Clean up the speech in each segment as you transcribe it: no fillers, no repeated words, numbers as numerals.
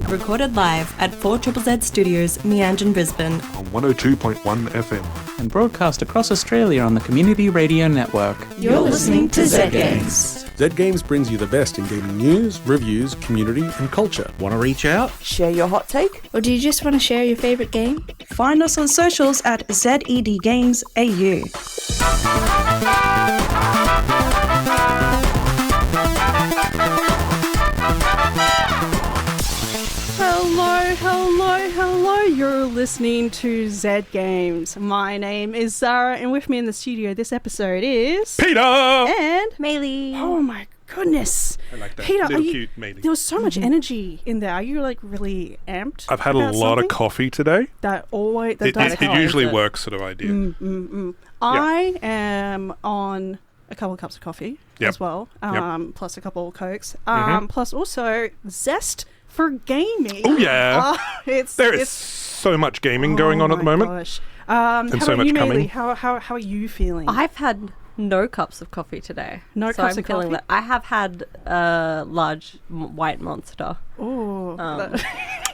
recorded live at 4ZZZ Studios, Meanjin, Brisbane. On 102.1 FM. And broadcast across Australia on the Community Radio Network. You're listening to Zed Games. Zed Games brings you the best in gaming news, reviews, community and culture. Want to reach out? Share your hot take? Or do you just want to share your favourite game? Find us on socials at Zed Games AU. Hello, you're listening to Zed Games. My name is Zahra, and with me in the studio this episode is... Peter! And... Maylee. Oh my goodness. I like that. Peter, little cute Maylee. There was so much energy in there. Are you like really amped? I've had a lot of coffee today. That always... That It usually works, sort of idea. I am on a couple of cups of coffee as well, plus a couple of Cokes, plus also zest for gaming. Oh yeah, there is so much gaming going on at the moment. Gosh. And how so about much you, coming. Maylee? How are you feeling? I've had no cups of coffee today. No so cups I'm of feeling coffee? that. I have had a large white monster. Oh,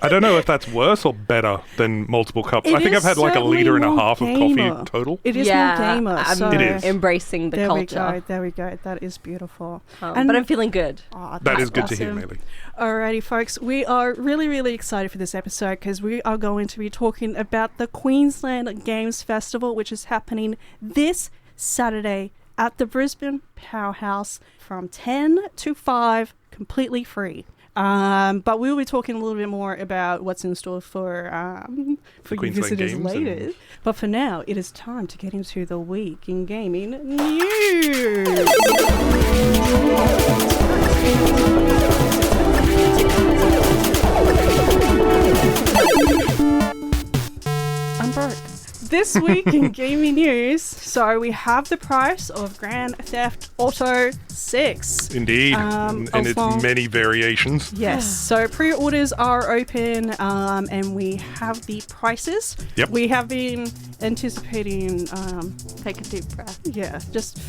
I don't know if that's worse or better than multiple cups. It I think is I've had like a certainly litre and a more half of gamer. coffee total. it is more gamer. I'm So It is. embracing the culture. There we go. That is beautiful. But I'm feeling good. Oh, That that's is good to hear, awesome. Maylee. Alrighty, folks, we are really, really excited for this episode because we are going to be talking about the Queensland Games Festival, which is happening this Saturday at the Brisbane Powerhouse from 10 to 5, completely free. But we'll be talking a little bit more about what's in store for you Queensland visitors Games later. But for now, it is time to get into the week in gaming news. I'm broke. This week in gaming news, so we have the price of Grand Theft Auto 6. Indeed, in its many variations. Yes, so pre-orders are open and we have the prices. Yep. We have been anticipating... Take a deep breath. Yeah, just...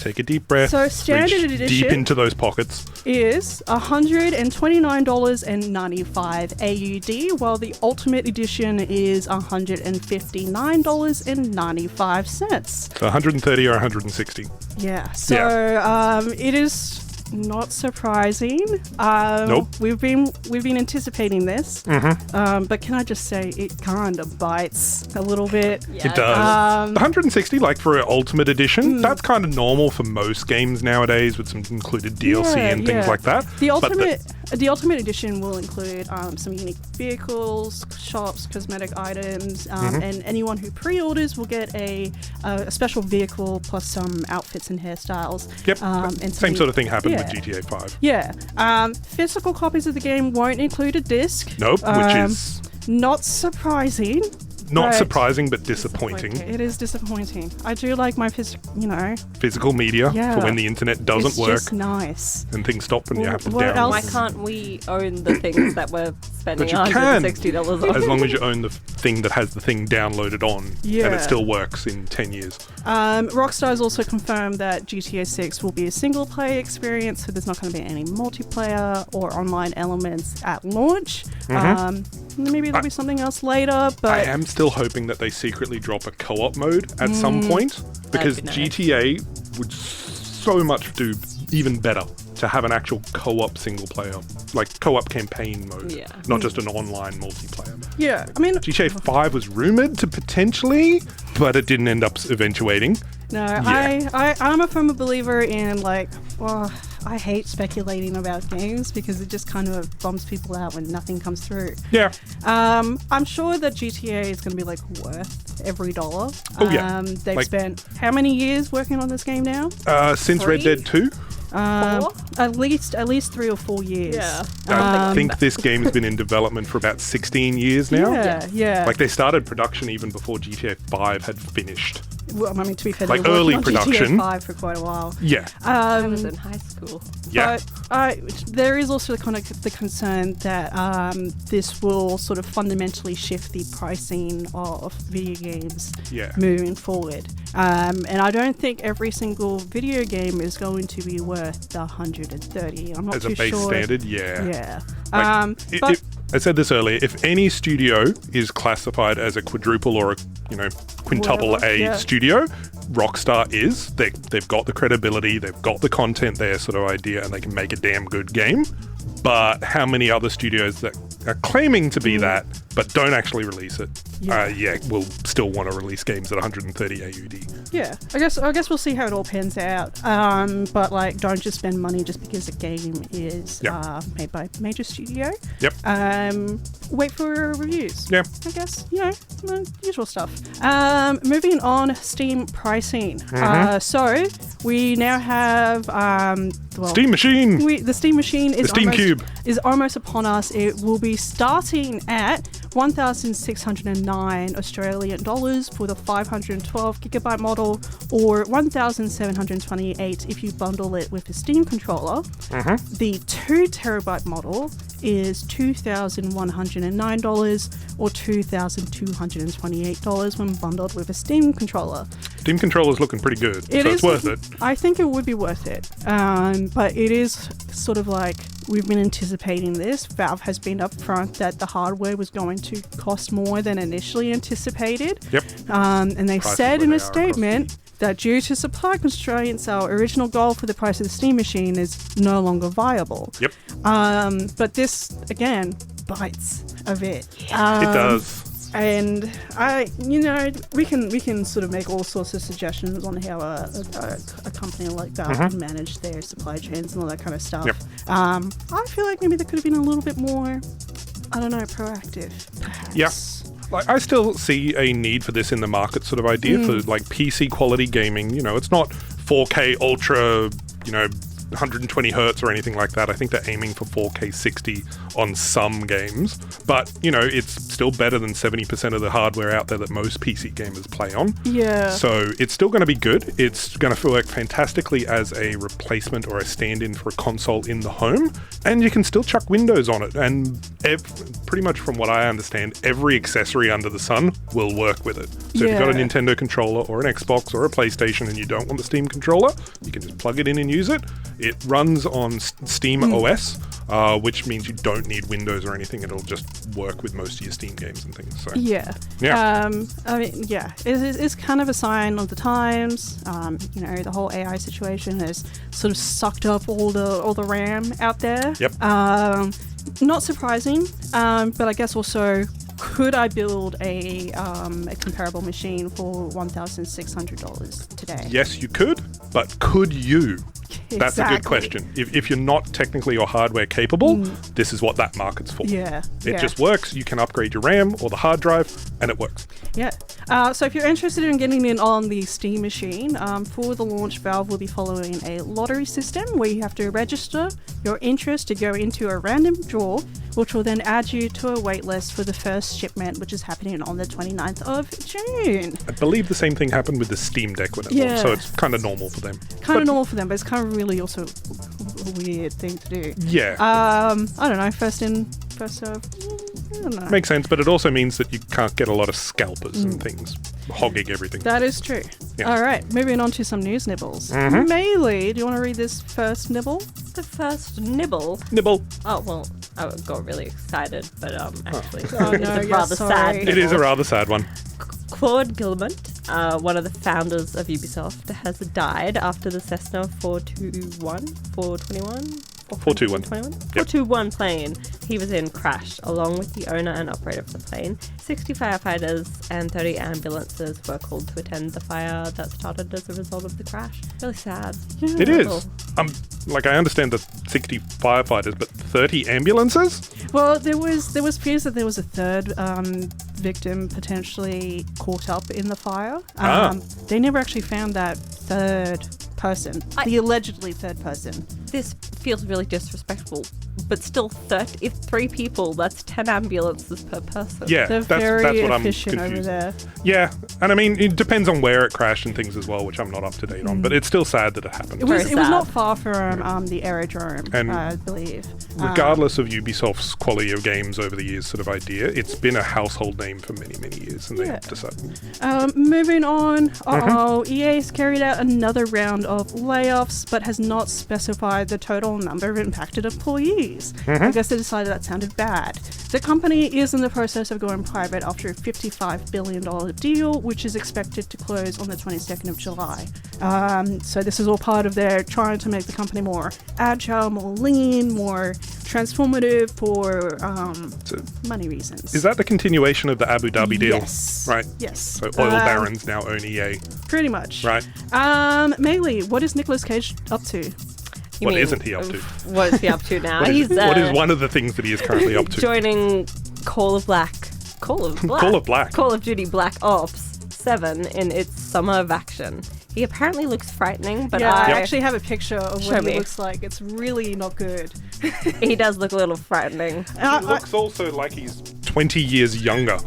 Take a deep breath. So standard reach edition deep into those pockets. is $129.95 AUD, while the Ultimate Edition is $159.95. So 130 or 160. Yeah, so it is not surprising. Nope. We've been anticipating this, but can I just say it kind of bites a little bit. Yeah, It does. 160, like for an Ultimate Edition, that's kind of normal for most games nowadays with some included DLC and things like that. The Ultimate Edition will include some unique vehicles, shops, cosmetic items, and anyone who pre-orders will get a special vehicle plus some outfits and hairstyles. Yep, and same sort of thing happened with yeah. GTA 5. Yeah. Physical copies of the game won't include a disc. Nope, which is not surprising. not Right. surprising but disappointing. It is disappointing. I do like my Physical media Yeah. for when the internet doesn't it's work just nice. and things stop and you have to What download. else? Why can't we own the things that we're spending But you can, $160 on? as long as you own the thing that has the thing downloaded on, and Yeah. it still works in 10 years. Rockstar has also confirmed that GTA 6 will be a single-player experience, so there's not going to be any multiplayer or online elements at launch. Maybe there'll be something else later, but... I am still hoping that they secretly drop a co-op mode at some point, because That'd be nice. GTA would so much do even better to have an actual co-op single player, like co-op campaign mode, Yeah. not just an online multiplayer mode. Yeah, I mean... GTA 5 was rumoured to potentially, but it didn't end up eventuating. No, Yeah. I'm a firm believer in, I hate speculating about games because it just kind of bums people out when nothing comes through. Yeah. I'm sure that GTA is going to be worth every dollar. Oh, yeah. They've spent how many years working on this game now? Since Red Dead 2, At least 3 or 4 years. Yeah. I think this game's been in development for about 16 years now. Yeah. Like they started production even before GTA 5 had finished. Well, I mean, to be fair, Like they were early working on production. GTA 5 for quite a while. Yeah. I was in high school. Yeah. But there is also kind of the concern that this will sort of fundamentally shift the pricing of video games moving forward. And I don't think every single video game is going to be worth the $130. I'm not As too a base sure. standard, yeah. Yeah. Like, I said this earlier. If any studio is classified as a quadruple or a quintuple Whatever, A yeah. studio, Rockstar is. They've got the credibility, they've got the content there sort of idea, and they can make a damn good game. But how many other studios that are claiming to be that but don't actually release it, will still want to release games at 130 AUD. Yeah, I guess we'll see how it all pans out. But like, don't just spend money just because a game is made by a major studio. Yep. Wait for reviews. Yeah. I guess, the usual stuff. Moving on, Steam pricing. So we now have Steam Machine. The Steam Machine is The Steam Cube is almost upon us. It will be starting at 1,609 Australian dollars for the 512 gigabyte model, or 1,728 if you bundle it with a Steam controller. The 2 terabyte model is $2,109 or $2,228 when bundled with a Steam controller. Steam controller's looking pretty good, so it's worth it. I think it would be worth it. But it is sort of like, we've been anticipating this. Valve has been upfront that the hardware was going to cost more than initially anticipated. Yep. And they Prices said where in they a are statement that due to supply constraints, our original goal for the price of the Steam Machine is no longer viable. Yep. But this, again, bites a bit. It does. And we can sort of make all sorts of suggestions on how a company like that can manage their supply chains and all that kind of stuff. Yep. I feel like maybe they could have been a little bit more, proactive, perhaps. Yeah. Like, I still see a need for this in the market sort of idea for like PC quality gaming. It's not 4K ultra, 120 hertz or anything like that. I think they're aiming for 4K 60 on some games, but it's still better than 70% of the hardware out there that most PC gamers play on. Yeah. So it's still going to be good. It's going to work fantastically as a replacement or a stand-in for a console in the home, and you can still chuck Windows on it. And pretty much from what I understand, every accessory under the sun will work with it. So if you've got a Nintendo controller or an Xbox or a PlayStation and you don't want the Steam controller, you can just plug it in and use it. It runs on Steam OS, which means you don't need Windows or anything. It'll just work with most of your Steam games and things. So it's kind of a sign of the times. The whole AI situation has sort of sucked up all the RAM out there. Yep. Not surprising, but I guess also, could I build a comparable machine for $1,600 today? Yes, you could, but could you? That's a good question. If you're not technically or hardware capable, this is what that market's for. Yeah. It just works. You can upgrade your RAM or the hard drive, and it works. Yeah. So if you're interested in getting in on the Steam Machine, for the launch, Valve will be following a lottery system where you have to register your interest to go into a random draw, which will then add you to a waitlist for the first shipment, which is happening on the 29th of June. I believe the same thing happened with the Steam Deck when it launched, so it's kind of normal for them. Normal for them, but it's kind of really also a weird thing to do. Yeah. I don't know, first in, first serve. I don't know. Makes sense, but it also means that you can't get a lot of scalpers and things hogging everything. That is true. Yeah. All right, moving on to some news nibbles. Maylee, do you want to read this first nibble? The first nibble. Nibble. Oh, well, I got really excited, but actually, Oh, it's no, a yeah, rather sorry. sad It is a rather sad one. Claude Guillemot, one of the founders of Ubisoft, has died after the Cessna 421 plane he was in crashed, along with the owner and operator of the plane. 60 firefighters and 30 ambulances were called to attend the fire that started as a result of the crash. Really sad. Yeah. It is. I understand the 60 firefighters, but 30 ambulances? Well, there was fears that there was a third victim potentially caught up in the fire. They never actually found that third person, the allegedly third person. This feels really disrespectful, but still, if 3 people, that's 10 ambulances per person. Yeah, They're that's very what I'm efficient over confused. there. Yeah, and I mean, it depends on where it crashed and things as well, which I'm not up to date on, but it's still sad that it happened. It was Very sad. not far from the aerodrome, And I believe. Regardless of Ubisoft's quality of games over the years sort of idea, it's been a household name for many, many years, and they decided. Moving on, EA has carried out another round of layoffs, but has not specified the total number of impacted employees. employees. I guess they decided that sounded bad. The company is in the process of going private after a $55 billion deal, which is expected to close on the 22nd of July. So this is all part of their trying to make the company more agile, more lean, more transformative for money reasons. Is that the continuation of the Abu Dhabi deal? Yes. Right. Yes. So oil barons now own EA. Pretty much. Right. Maylee, what is Nicolas Cage up to? What isn't he up to? What is he up to now? What is one of the things that he is currently up to? Joining Call of Duty Black Ops 7 in its summer of action. He apparently looks frightening, but I actually have a picture of what he looks like. It's really not good. He does look a little frightening. He looks also like he's 20 years younger.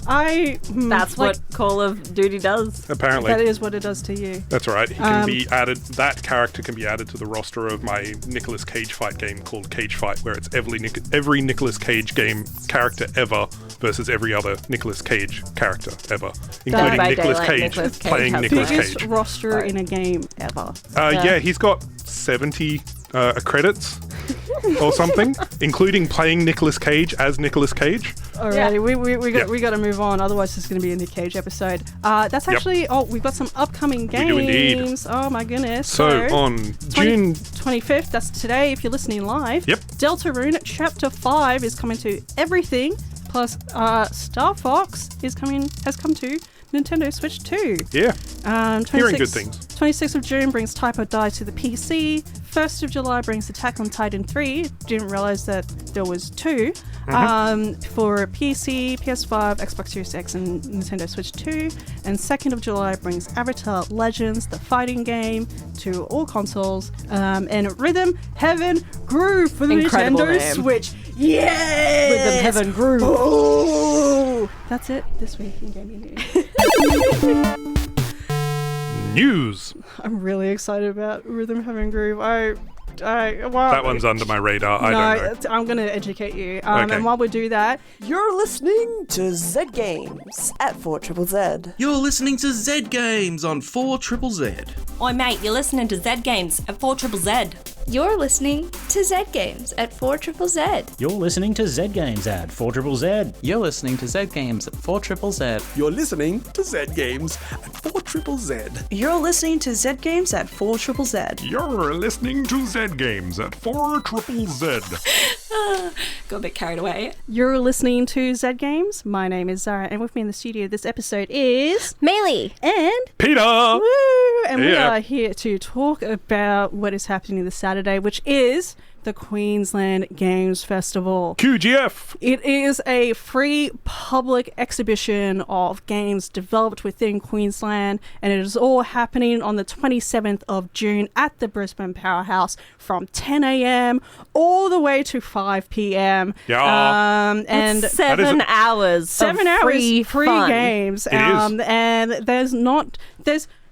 That's what Call of Duty does. Apparently. That is what it does to you. That's right. He can be added. That character can be added to the roster of my Nicolas Cage fight game called Cage Fight, where it's every Nicolas Cage game character ever versus every other Nicolas Cage character ever, including Nicolas Cage playing Nicolas Cage. Biggest roster in a game ever. Yeah, he's got 70 credits or something, including playing Nicolas Cage as Nicolas Cage. Alrighty, we got to move on. Otherwise, this is going to be a Nick Cage episode. That's actually. Oh, we've got some upcoming games. We do indeed. Oh my goodness! So on June 25th, that's today. If you're listening live, Deltarune Chapter 5 is coming to everything. Plus, Star Fox has come to Nintendo Switch 2. Yeah. Hearing good things. 26th of June brings Type or Die to the PC. 1st of July brings Attack on Titan 3. Didn't realize that there was 2. For PC, PS5, Xbox Series X, and Nintendo Switch 2. And 2nd of July brings Avatar Legends, the fighting game, to all consoles. And Rhythm Heaven Groove for the Nintendo Switch. Yes! Rhythm Heaven Groove. Oh! That's it this week in Gaming News. I'm really excited about Rhythm Heaven Groove. That one's under my radar. I don't know. I'm going to educate you. Okay. And while we do that, you're listening to Zed Games at 4ZZZ. You're listening to Zed Games on 4ZZZ. Oi mate, you're listening to Zed Games at 4ZZZ. You're listening to Zed Games at 4ZZZ. You're listening to Zed Games at 4ZZZ. You're listening to Zed Games at 4ZZZ. You're listening to Zed Games at 4ZZZ. You're listening to Zed Games at 4ZZZ. You're listening to Zed Games at 4ZZZ. Got a bit carried away. You're listening to Zed Games. My name is Zahra, and with me in the studio this episode is Maylee and Peter. Woo! And we are here to talk about what is happening this Saturday, which is the Queensland Games Festival. QGF! It is a free public exhibition of games developed within Queensland, and it is all happening on the 27th of June at the Brisbane Powerhouse from 10 a.m. all the way to 5 p.m. Yeah. And 7 hours. 7 hours free fun. Games. It is. And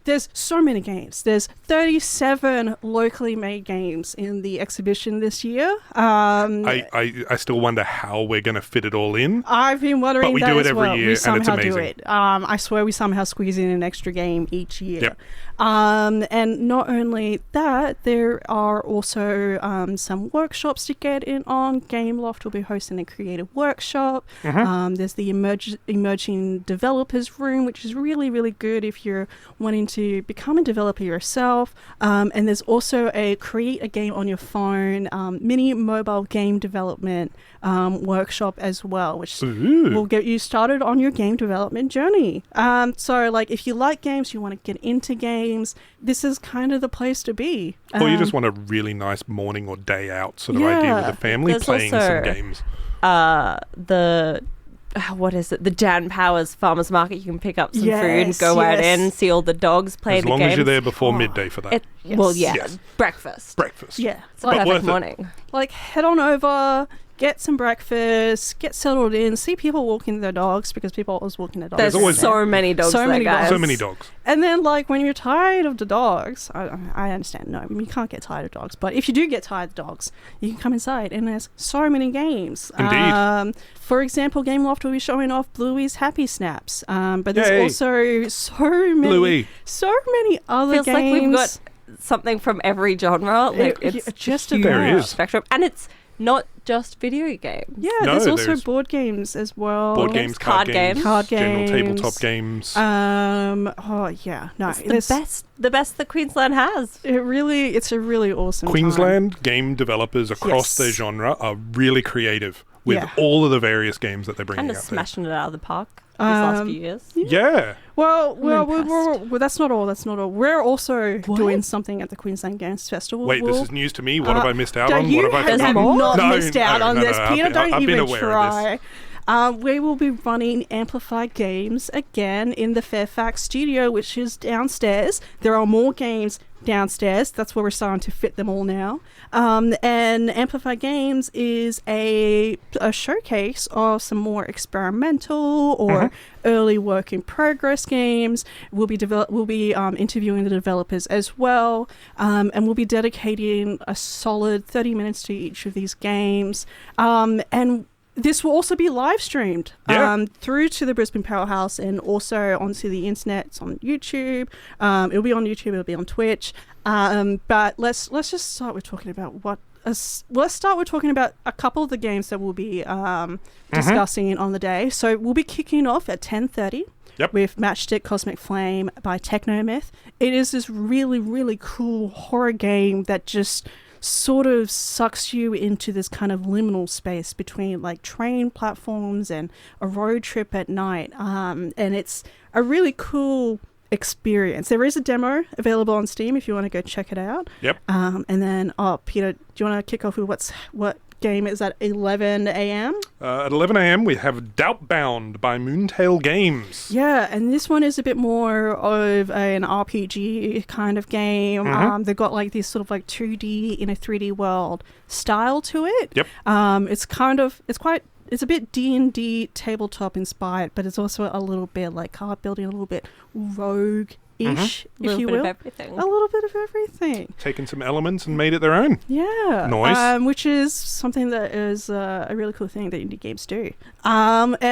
there's so many games. There's 37 locally made games in the exhibition this year. I still wonder how we're going to fit it all in. I've been wondering but we that do it as every well. year, We and somehow it's do amazing. it. I swear we somehow squeeze in an extra game each year. Yep. And not only that, there are also some workshops to get in on. Gameloft will be hosting a creative workshop. There's the emerging developers room, which is really, really good if you're wanting to become a developer yourself. And there's also a create a game on your phone mini mobile game development workshop as well, which will get you started on your game development journey. So like if you like games, you want to get into games, this is kind of the place to be. Or you just want a really nice morning or day out sort of idea with a family playing some games. What is it? The Jan Powers Farmers Market. You can pick up some food and go out in, see all the dogs play the games. As long as you're there before midday for that. Well, breakfast. Yeah. It's not worth morning. Like head on over, get some breakfast, get settled in, see people walking their dogs because people are always walking their dogs. There's always so many dogs there, guys. So many dogs. And then, like, when you're tired of the dogs, I understand, no, you can't get tired of dogs, but if you do get tired of dogs, you can come inside and there's so many games. Indeed. For example, Gameloft will be showing off Bluey's Happy Snaps, but there's also so many other Feels games. Like we've got something from every genre. Like it's just huge about. spectrum, and it's not just video games. Yeah, No, there's also there's board games as well. Board games, card games, card general games. tabletop games. Oh yeah, no, It's the best that Queensland has. It's a really awesome Queensland game developers across their genre are really creative with all of the various games that they're bringing Kind of out smashing it out of the park these last few years. Yeah. Well, that's not all. That's not all. We're also doing something at the Queensland Games Festival. Wait, this is news to me. What have I missed out on? You What have I have forgotten? not missed out on this, Peter. Don't even try. We will be running Amplify Games again in the Fairfax studio, which is downstairs. There are more games downstairs. That's where we're starting to fit them all now. And Amplify Games is a showcase of some more experimental or early work in progress games. We'll be interviewing the developers as well, and we'll be dedicating a solid 30 minutes to each of these games. And this will also be live streamed through to the Brisbane Powerhouse and also onto the internet. It's on YouTube. It'll be on YouTube. It'll be on Twitch. But let's just start with talking about let's start with talking about a couple of the games that we'll be discussing on the day. So we'll be kicking off at 10:30 with Matchstick Cosmic Flame by TechnoMyth. It is this really, really cool horror game that just sort of sucks you into this kind of liminal space between like train platforms and a road trip at night. And it's a really cool experience. There is a demo available on Steam if you want to go check it out. And then, Peter, do you want to kick off with what game is at 11 a.m? At 11 a.m. we have Doubtbound by Moontail Games. Yeah, and this one is a bit more of an RPG kind of game. They've got like this sort of like 2D in a 3D world style to it. It's a bit D&D tabletop inspired, but it's also a little bit like card building, a little bit rogue-ish, if you will. A little bit of everything. Taken some elements and made it their own. Yeah. Nice. Which is something that is a really cool thing that indie games do.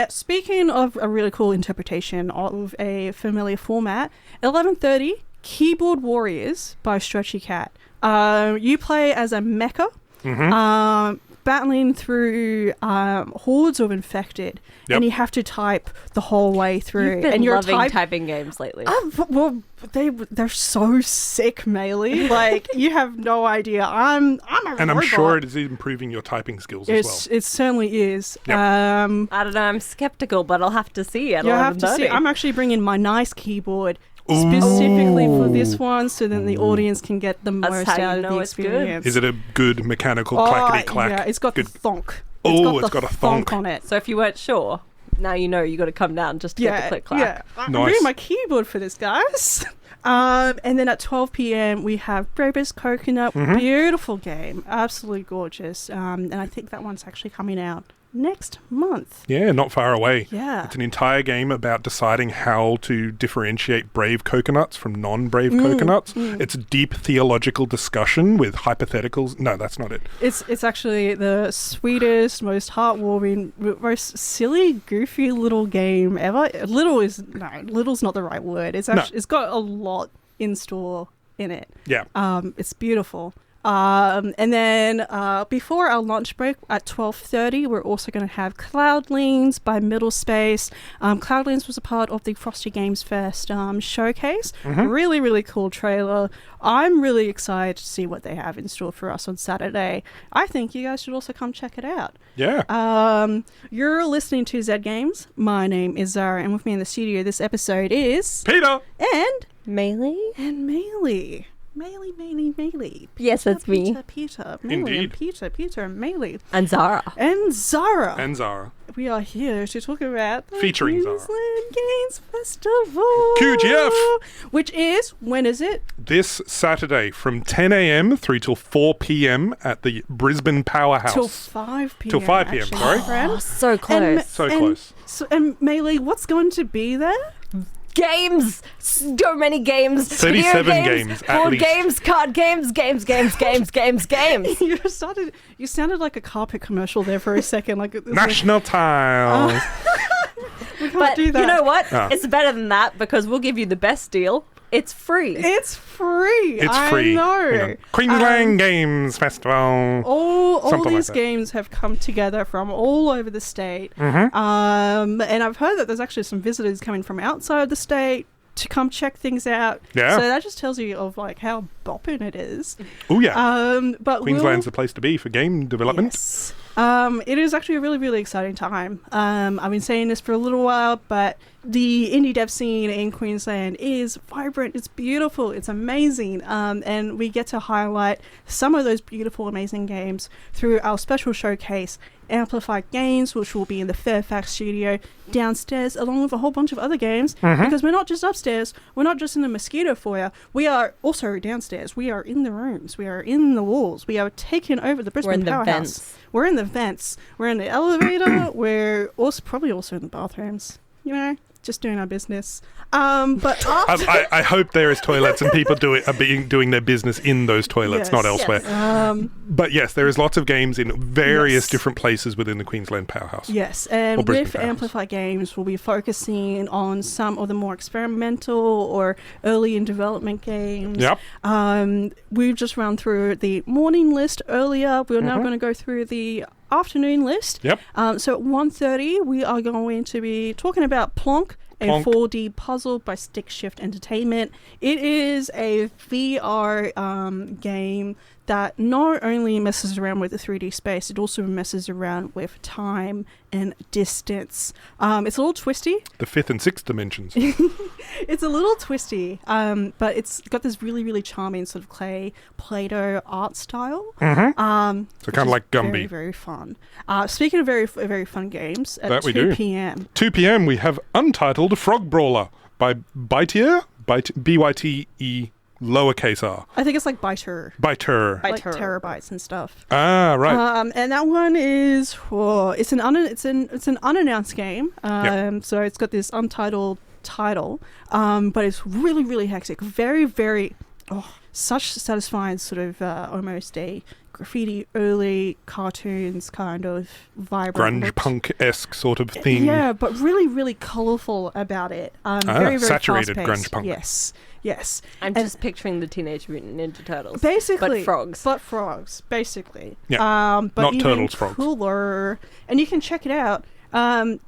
Speaking of a really cool interpretation of a familiar format, 11:30, Keyboard Warriors by Stretchy Cat. You play as a mecha. Battling through hordes of infected, and you have to type the whole way through. You've been and you're loving typing games lately. Well, they're so sick, Maylee. Like you have no idea. I'm a and robot. I'm sure it is improving your typing skills as well. It certainly is. I don't know. I'm skeptical, but I'll have to see it. You'll have to see. I'm actually bringing my nice keyboard specifically for this one, so then the audience can get the most out of the experience. Is it a good mechanical clackety clack? Yeah, it's got the thonk. It's got a thonk on it. So if you weren't sure, now you know you got to come down just to get the click clack. Yeah, I'm bringing my keyboard for this, guys. And then at 12 p.m. we have Bravest Coconut. Beautiful game, absolutely gorgeous. And I think that one's actually coming out next month. Yeah, not far away. Yeah. It's an entire game about deciding how to differentiate brave coconuts from non-brave coconuts. It's a deep theological discussion with hypotheticals. No, that's not it. It's actually the sweetest, most heartwarming, most silly, goofy little game ever. Little's not the right word. It's got a lot in store in it. Yeah. It's beautiful. And then before our lunch break at 12:30, we're also going to have Cloudlings by Middle Space. Cloudlings was a part of the Frosty Games Fest showcase. Really, really cool trailer. I'm really excited to see what they have in store for us on Saturday. I think you guys should also come check it out. Yeah. You're listening to Zed Games. My name is Zahra, and with me in the studio this episode is Peter and Maylee. Maylee. Yes, that's me. Peter, Maylee, Indeed. and Peter, and Maylee. And Zahra. And Zahra. We are here to talk about the Featuring Zahra. Queensland Games Festival. QGF. Which is, when is it? This Saturday from 10 a.m. through till 4 p.m. at the Brisbane Powerhouse. Till 5 p.m. Till 5 p.m., actually, sorry. friend. So close. Close. And Maylee, what's going to be there? Games, so many games, 37 games at board least. games, card games. You sounded like a carpet commercial there for a second. Like National Tiles. We can't do that. You know what? It's better than that because we'll give you the best deal It's free. It's free. It's free. I know. Hang on. Queensland Games Festival. All these like games have come together from all over the state. Mm-hmm. And I've heard that there's actually some visitors coming from outside the state to come check things out. Yeah. So that just tells you of like how bopping it is. Oh yeah. But Queensland's the place to be for game development. Yes. It is actually a really, really exciting time. I've been saying this for a little while, but the indie dev scene in Queensland is vibrant. It's beautiful. It's amazing. And we get to highlight some of those beautiful, amazing games through our special showcase, Amplify Games, which will be in the Fairfax studio downstairs, along with a whole bunch of other games, because we're not just upstairs, we're not just in the mosquito foyer, we are also downstairs, we are in the rooms, we are in the walls, we are taking over the Brisbane Powerhouse. We're in the vents, we're in the elevator, we're also probably also in the bathrooms, you know, just doing our business. But I hope there is toilets and people doing their business in those toilets, not elsewhere. Yes. But yes, there is lots of games in various different places within the Queensland Powerhouse. Yes, and with Amplify Games, we'll be focusing on some of the more experimental or early in development games. Yep. We've just run through the morning list earlier. We're now going to go through the afternoon list. Yep. So at 1:30, we are going to be talking about Plonk, a 4D puzzle by Stickshift Entertainment. It is a VR game that not only messes around with the 3D space, it also messes around with time and distance. It's a little twisty. The 5th and 6th dimensions. It's a little twisty, but it's got this really, really charming sort of clay Play-Doh art style. So kind of like Gumby. Very, very fun. Speaking of very, very fun games, at 2 p.m. 2 p.m. we have Untitled Frog Brawler by BYTEr, BYTE lowercase r. I think it's like BYTEr. BYTEr. Like terabytes and stuff. Ah, right. And that one is it's an unannounced game. So it's got this untitled title, but it's really, really hectic. Very, very such satisfying sort of almost a graffiti early cartoons kind of vibrant grunge punk-esque sort of thing. Yeah, but really, really colourful about it. Very, very saturated fast-paced. grunge punk. Yes. I'm just picturing the Teenage Mutant Ninja Turtles. Basically. But frogs. Basically. Yeah. But not even turtles, frogs. Cooler. And you can check it out.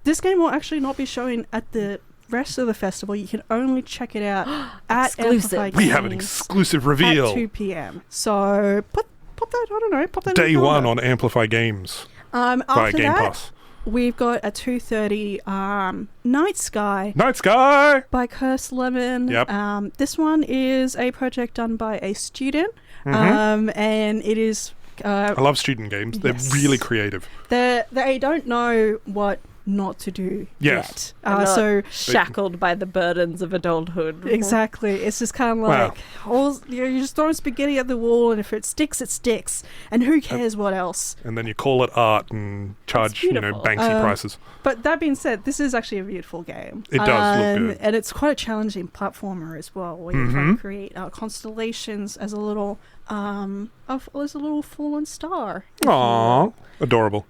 This game will actually not be showing at the rest of the festival. You can only check it out at Amplify Games. We have an exclusive reveal. At 2 p.m. So pop that Day one on Amplify Games. After Game that, Pass. We've got a 2:30 Night Sky. Night Sky! By Curse Lemon. Yep. This one is a project done by a student. And it is... I love student games. They're really creative. They don't know what not to do yet. So shackled by the burdens of adulthood. Exactly. It's just kind of like you're just throwing spaghetti at the wall, and if it sticks, it sticks, and who cares what else? And then you call it art and charge Banksy prices. But that being said, this is actually a beautiful game. It does look good, and it's quite a challenging platformer as well, where you try to create constellations as a little fallen star. Aww, adorable.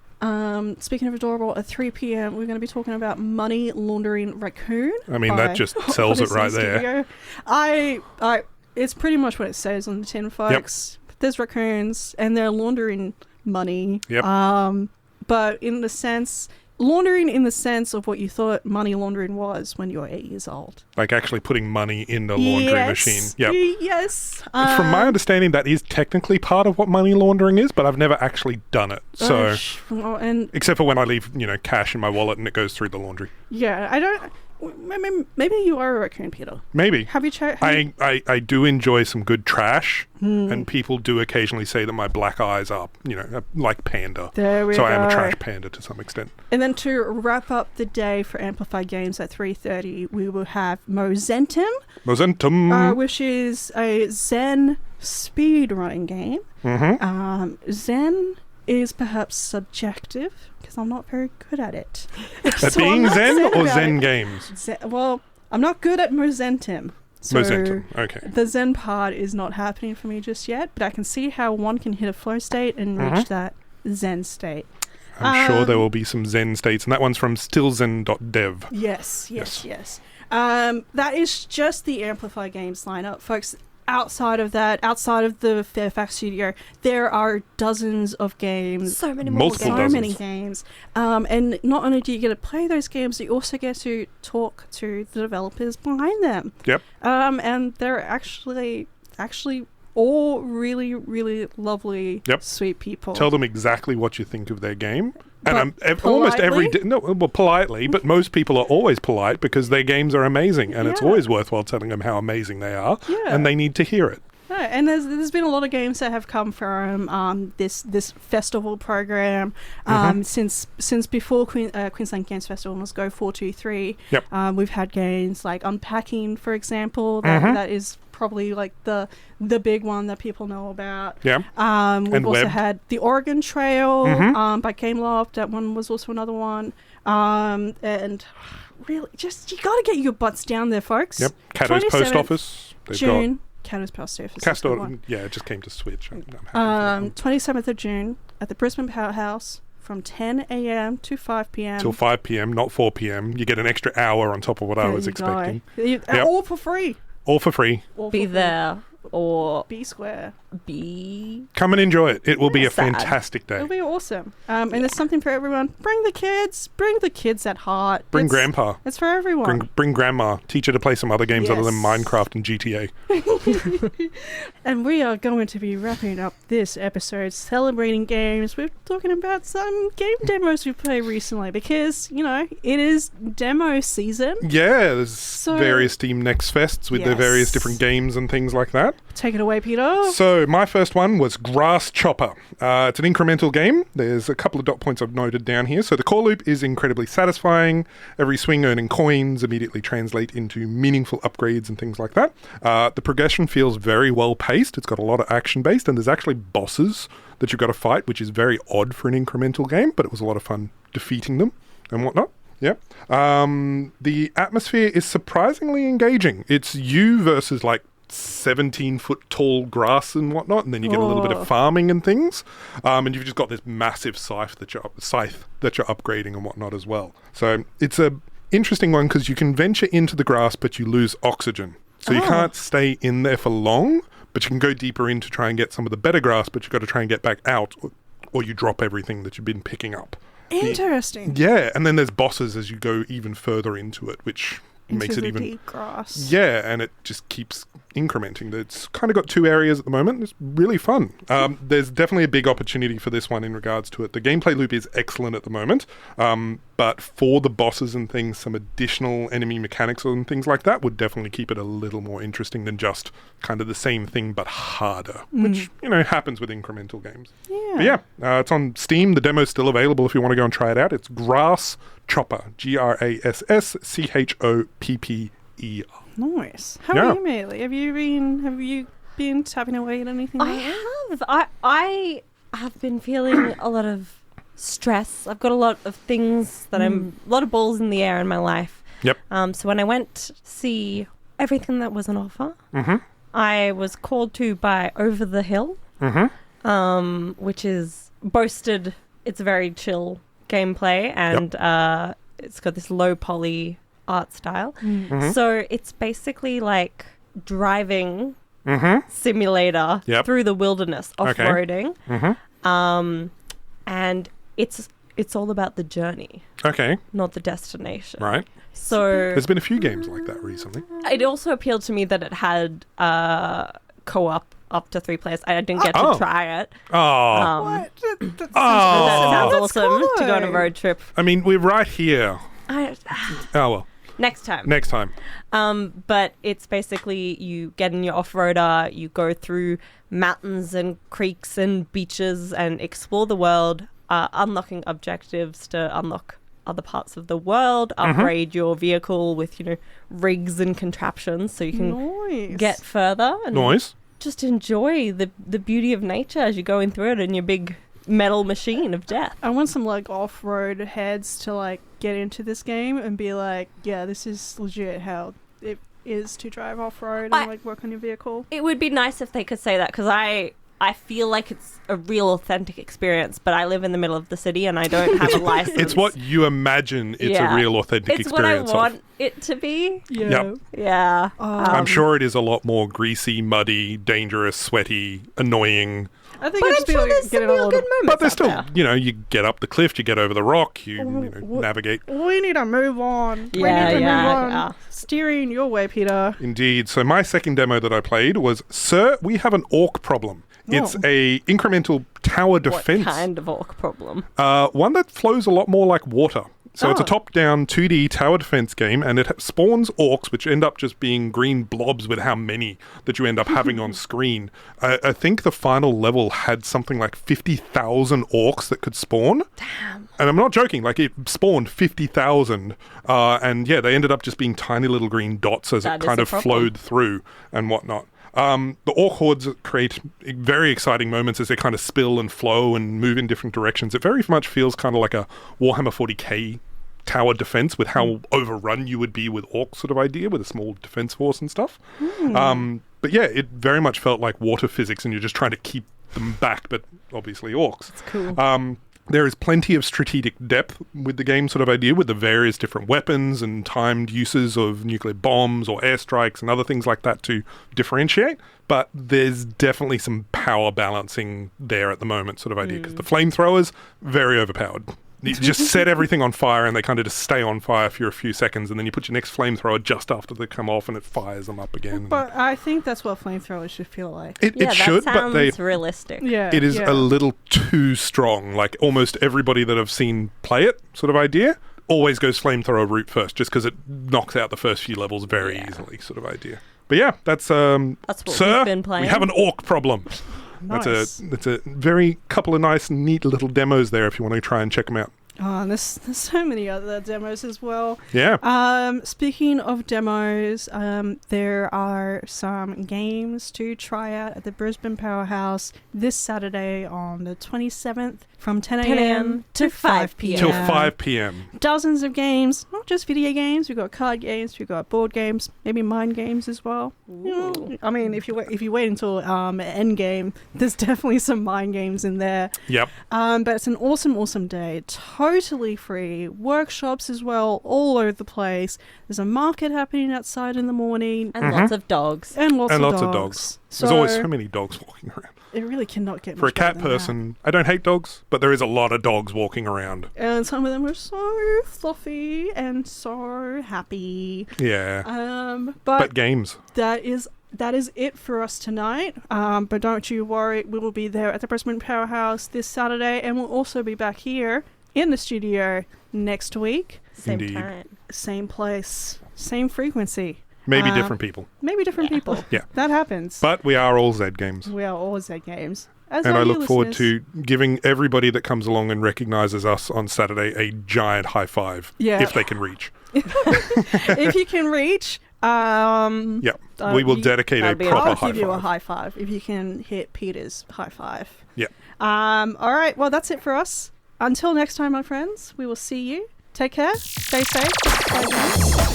Speaking of adorable, at 3 p.m. we're going to be talking about Money Laundering Raccoon. I mean, that just sells it right there. It's pretty much what it says on the tin, folks. Yep. There's raccoons, and they're laundering money. Yep. But laundering in the sense of what you thought money laundering was when you were 8 years old. Like actually putting money in the laundry machine. Yep. Yes. From my understanding, that is technically part of what money laundering is, but I've never actually done it. So, except for when I leave, cash in my wallet and it goes through the laundry. Yeah, I don't... Maybe you are a raccoon, Peter. Maybe. Have you checked? I do enjoy some good trash, and people do occasionally say that my black eyes are, like panda. There we go. So I am a trash panda to some extent. And then to wrap up the day for Amplify Games at 3:30, we will have Mozentum, which is a Zen speedrunning game. Zen is perhaps subjective because I'm not very good at it. Being Zen or Zen Games? Well, I'm not good at Mozentum. So Mozentum, okay. The Zen part is not happening for me just yet, but I can see how one can hit a flow state and reach that Zen state. I'm sure there will be some Zen states, and that one's from stillzen.dev. Yes. That is just the Amplify Games lineup, folks. Outside of that, outside of the Fairfax studio, there are dozens of games. So many more Multiple games. dozens. Many games. And not only do you get to play those games, you also get to talk to the developers behind them. Yep. And they're actually all really, really lovely, sweet people. Tell them exactly what you think of their game. But And almost every day, politely, but most people are always polite because their games are amazing, and it's always worthwhile telling them how amazing they are, and they need to hear it. Yeah, and there's been a lot of games that have come from this festival program since before Queensland Games Festival was Go 423. Yep. We've had games like Unpacking, for example, that is probably like the big one that people know about. Yeah. We've also Web. had the Oregon Trail by Gameloft. That one was also another one. And really, just you got to get your butts down there, folks. Yep. Cato's Post 27th Office. They've June. Cato's Post Office. it just came to Switch. I'm happy 27th of June at the Brisbane Powerhouse from 10 a.m. to 5 p.m. Till 5 p.m, not 4 p.m. You get an extra hour on top of what I was expecting. All for free. All for free. Be there or be square. Come and enjoy it. It will be a sad. fantastic day. It'll be awesome. And there's something for everyone. Bring the kids. Bring the kids at heart. Bring grandpa. It's for everyone. Bring grandma. Teach her to play some other games other than Minecraft and GTA. And we are going to be wrapping up this episode celebrating games. We're talking about some game demos we've played recently because, it is demo season. Yeah, there's various Steam Next Fests with their various different games and things like that. Take it away, Peter. So my first one was Grass Chopper. It's an incremental game. There's a couple of dot points I've noted down here. So the core loop is incredibly satisfying. Every swing earning coins immediately translate into meaningful upgrades and things like that. The progression feels very well paced. It's got a lot of action based, and there's actually bosses that you've got to fight, which is very odd for an incremental game, but it was a lot of fun defeating them and whatnot. Yep. The atmosphere is surprisingly engaging. It's you versus 17-foot tall grass and whatnot, and then you get a little bit of farming and things, and you've just got this massive scythe that you're upgrading and whatnot as well. So it's a interesting one because you can venture into the grass, but you lose oxygen, so you can't stay in there for long. But you can go deeper in to try and get some of the better grass, but you've got to try and get back out, or you drop everything that you've been picking up. Interesting. Yeah, and then there's bosses as you go even further into it, which makes it even deep grass. Yeah, and it just keeps incrementing. It's kind of got two areas at the moment. It's really fun. There's definitely a big opportunity for this one in regards to it. The gameplay loop is excellent at the moment, but for the bosses and things, some additional enemy mechanics and things like that would definitely keep it a little more interesting than just kind of the same thing but harder, which happens with incremental games. Yeah. But it's on Steam. The demo's still available if you want to go and try it out. It's Grass Chopper, GrassChopper. Nice. How are you, Maylee? Have you been tapping away at anything? I have. I have been feeling a lot of stress. I've got a lot of things that a lot of balls in the air in my life. Yep. So when I went to see everything that was on offer, I was called to by Over the Hill, which is boasted. It's very chill gameplay, and it's got this low poly art style. So it's basically like driving simulator through the wilderness, off-roading. And it's all about the journey. Okay. Not the destination. Right. So there's been a few games like that recently. It also appealed to me that it had co-op up to 3 players. I didn't get to try it. What? That sounds awesome cool. to go on a road trip. I mean, we're right here. Well. Next time. But it's basically you get in your off-roader, you go through mountains and creeks and beaches and explore the world, unlocking objectives to unlock other parts of the world, upgrade your vehicle with, rigs and contraptions so you can get further and just enjoy the beauty of nature as you're going through it in your big metal machine of death. I want some off-road heads to get into this game and be yeah, this is legit how it is to drive off-road and work on your vehicle. It would be nice if they could say that, because I feel like it's a real authentic experience, but I live in the middle of the city and I don't have a license. It's what you imagine it's a real authentic experience. It's what I want it to be. Yeah. Yep. Yeah. I'm sure it is a lot more greasy, muddy, dangerous, sweaty, annoying. I think But I'm sure there's some real good moments. But there's out still, there. you get up the cliff, you get over the rock, you navigate. We need to move on. We Yeah, need to yeah, move on. yeah. Steering your way, Peter. Indeed. So my second demo that I played was, Sir, we have an Orc Problem. It's a incremental tower defense. What kind of Orc Problem? One that flows a lot more like water. So it's a top-down 2D tower defense game, and it spawns orcs, which end up just being green blobs with how many that you end up having on screen. I think the final level had something like 50,000 orcs that could spawn. Damn. And I'm not joking, like it spawned 50,000. And yeah, they ended up just being tiny little green dots as it kind of flowed through and whatnot. The orc hordes create very exciting moments as they kind of spill and flow and move in different directions. It very much feels kind of like a Warhammer 40k tower defense with how overrun you would be with orc sort of idea with a small defense force and stuff. But yeah, it very much felt like water physics and you're just trying to keep them back, but obviously orcs. It's cool. There is plenty of strategic depth with the game sort of idea with the various different weapons and timed uses of nuclear bombs or airstrikes and other things like that to differentiate. But there's definitely some power balancing there at the moment sort of idea because the flamethrowers, very overpowered. You just set everything on fire and they kind of just stay on fire for a few seconds and then you put your next flamethrower just after they come off and it fires them up again. But I think that's what flamethrowers should feel like. It should, that but sounds realistic. Yeah, it is a little too strong. Like almost everybody that I've seen play it sort of idea always goes flamethrower route first just because it knocks out the first few levels very easily sort of idea. But yeah, that's what Sir, we've been playing. we have an orc problem. Nice. That's a very couple of nice, neat little demos there if you want to try and check them out. Oh, and there's so many other demos as well. Yeah. Speaking of demos, there are some games to try out at the Brisbane Powerhouse this Saturday on the 27th from 10 a.m. to 5 p.m. Till 5 p.m. Dozens of games, not just video games. We've got card games, we've got board games, maybe mind games as well. I mean, if you wait until end game, there's definitely some mind games in there. Yep. But it's an awesome day. Totally free. Workshops as well, all over the place. There's a market happening outside in the morning. And lots of dogs. And lots of lots dogs. of dogs. There's always so many dogs walking around. It really cannot get For a much better cat than person, I don't hate dogs, but there is a lot of dogs walking around. that. And some of them are so fluffy and so happy. Yeah. But games. That is it for us tonight. But don't you worry, we will be there at the Brisbane Powerhouse this Saturday, and we'll also be back here in the studio next week. Same time. Same place. Same frequency. Maybe different people. Maybe different people. Yeah. That happens. But we are all Zed Games. We are all Zed Games. And I look forward to giving everybody that comes along and recognises us on Saturday a giant high five. Yeah. If they can reach. If you can reach... we will dedicate a proper high five. I'll give you a high five if you can hit Peter's high five. Yeah. All right. Well, that's it for us. Until next time, my friends, we will see you. Take care. Stay safe. Bye.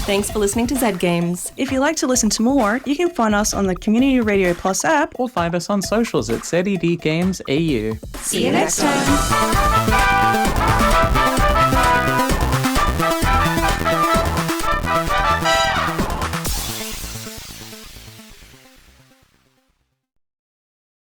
Thanks for listening to Zed Games. If you'd like to listen to more, you can find us on the Community Radio Plus app Or find us on socials at Zed Games AU. See you next time.